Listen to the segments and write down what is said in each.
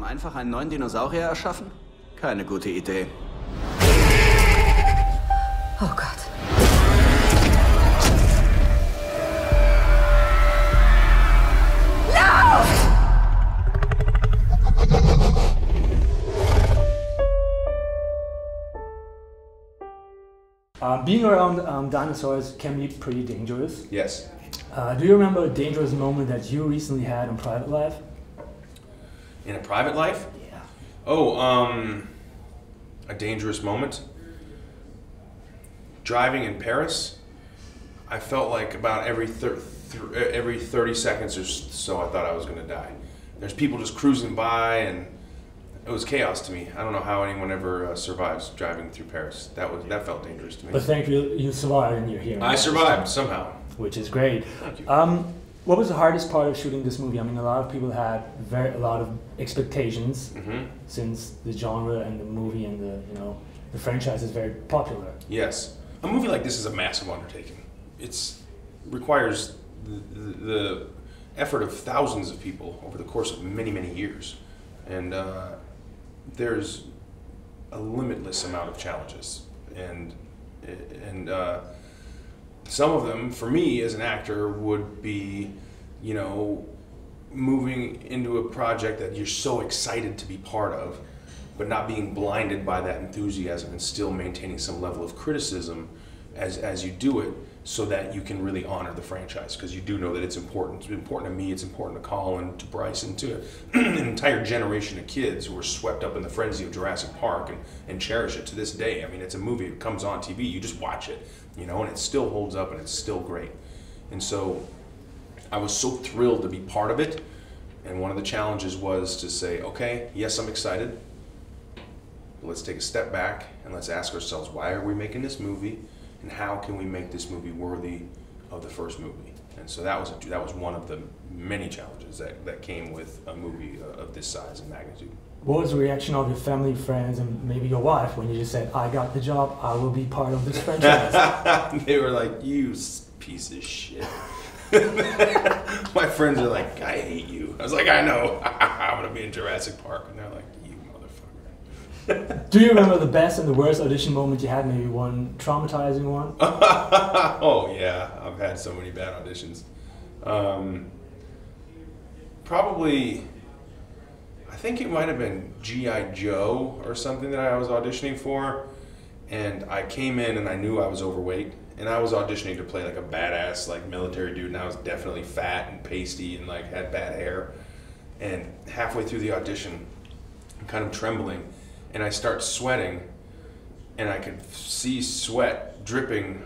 haben einfach einen neuen Dinosaurier erschaffen? Keine gute Idee. Oh Gott. Being around dinosaurs can be pretty dangerous. Yes. Do you remember a dangerous moment that you recently had in private life? In a private life? Yeah. Oh, a dangerous moment? Driving in Paris, I felt like about every 30 seconds or so I thought I was going to die. There's people just cruising by, and it was chaos to me. I don't know how anyone ever survives driving through Paris. That felt dangerous to me. But thankfully you survived and you're here. I survived somehow. Which is great. Thank you. What was the hardest part of shooting this movie? I mean, a lot of people had a lot of expectations since the genre and the movie and the franchise is very popular. Yes. A movie like this is a massive undertaking. It requires the effort of thousands of people over the course of many, many years. And there's a limitless amount of challenges. And some of them, for me as an actor, would be, moving into a project that you're so excited to be part of, but not being blinded by that enthusiasm and still maintaining some level of criticism as you do it, so that you can really honor the franchise, because you do know that it's important. It's important to me, it's important to Colin, to Bryce, and to an entire generation of kids who were swept up in the frenzy of Jurassic Park and cherish it to this day. I mean, it's a movie that comes on TV, you just watch it, and it still holds up and it's still great. And so I was so thrilled to be part of it, and one of the challenges was to say, okay, yes, I'm excited, but let's take a step back and let's ask ourselves, why are we making this movie? And how can we make this movie worthy of the first movie? And so that was one of the many challenges that came with a movie of this size and magnitude. What was the reaction of your family, friends, and maybe your wife when you just said, I got the job, I will be part of this franchise? They were like, you piece of shit. My friends are like, I hate you. I was like, I know. I'm going to be in Jurassic Park. And they're like, you motherfucker. Do you remember the best and the worst audition moment you had? Maybe one traumatizing one? Oh yeah, I've had so many bad auditions. Probably, I think it might have been G.I. Joe or something that I was auditioning for, and I came in and I knew I was overweight, and I was auditioning to play like a badass military dude, and I was definitely fat and pasty and had bad hair. And halfway through the audition, I'm kind of trembling, and I start sweating, and I could see sweat dripping,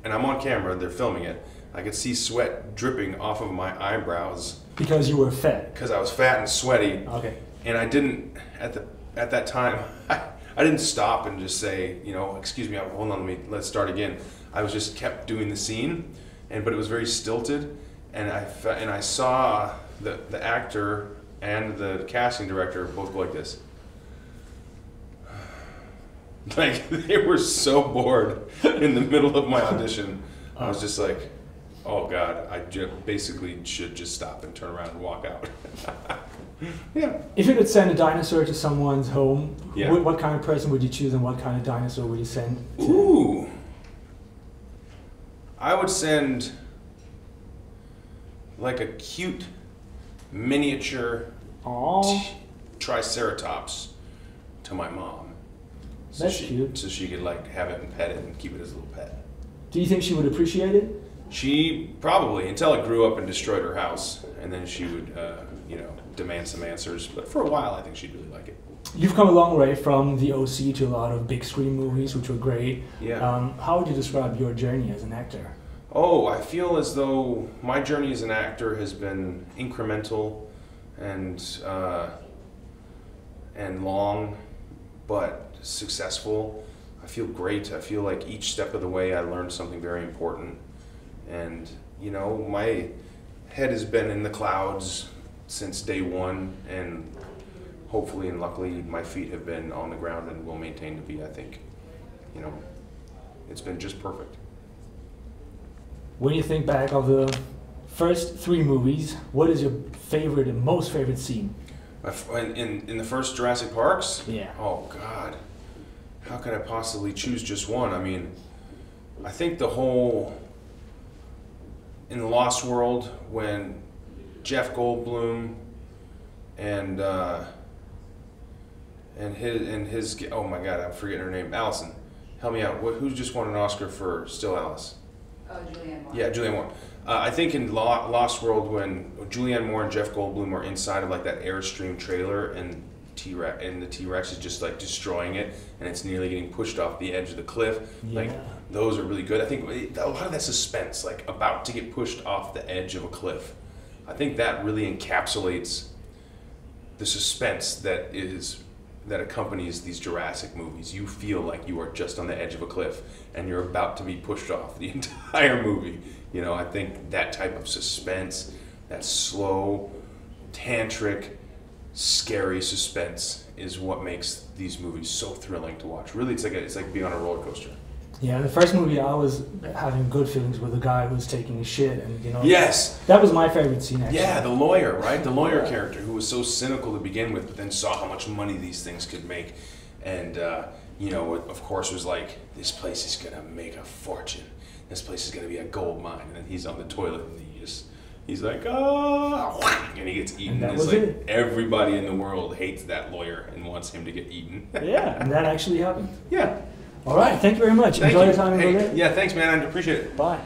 and I'm on camera, they're filming it. I could see sweat dripping off of my eyebrows. Because you were fat? Because I was fat and sweaty. Okay. And I didn't, at that time, I didn't stop and just say, excuse me, hold on, let's start again. I was just kept doing the scene, but it was very stilted, and I saw the actor and the casting director both go like this. They were so bored in the middle of my audition. I was just like, oh God, I basically should just stop and turn around and walk out. Yeah. If you could send a dinosaur to someone's home, yeah, what kind of person would you choose and what kind of dinosaur would you send to? Ooh. I would send like a cute miniature Triceratops to my mom. So That's cute. So she could have it and pet it and keep it as a little pet. Do you think she would appreciate it? She probably, until it grew up and destroyed her house, and then she would, demand some answers. But for a while, I think she'd really like it. You've come a long way from the OC to a lot of big screen movies, which were great. Yeah. How would you describe your journey as an actor? Oh, I feel as though my journey as an actor has been incremental and long, but successful. I feel great. I feel like each step of the way I learned something very important. And, my head has been in the clouds since day one, and hopefully and luckily my feet have been on the ground and will maintain to be, I think. It's been just perfect. When you think back of the first 3 movies, what is your favorite and most favorite scene? In the first Jurassic Parks? Yeah. Oh God, how could I possibly choose just one? I mean, I think the whole in the Lost World when Jeff Goldblum and his oh my God, I'm forgetting her name. Allison, help me out. Who just won an Oscar for Still Alice? Oh, Julianne Moore. Yeah, Julianne Moore. I think in Lost World when Julianne Moore and Jeff Goldblum are inside of like that Airstream trailer and the T-Rex is just like destroying it and it's nearly getting pushed off the edge of the cliff. Yeah. Like those are really good. I think a lot of that suspense, like about to get pushed off the edge of a cliff, I think that really encapsulates the suspense that accompanies these Jurassic movies. You feel like you are just on the edge of a cliff and you're about to be pushed off the entire movie. You know, I think that type of suspense, that slow, tantric, scary suspense is what makes these movies so thrilling to watch. Really, it's like being on a roller coaster. Yeah, in the first movie, I was having good feelings with the guy who was taking a shit, and you know. Yes. That was my favorite scene. Actually. Yeah, the lawyer, right? The lawyer character who was so cynical to begin with, but then saw how much money these things could make, and you know, of course, was like, this place is gonna make a fortune. This place is gonna be a gold mine, and then he's on the toilet and he's like, oh, and he gets eaten. And it's like everybody in the world hates that lawyer and wants him to get eaten. Yeah, and that actually happened. Yeah. All right, thank you very much. Enjoy your time in Berlin. Yeah, thanks, man. I appreciate it. Bye.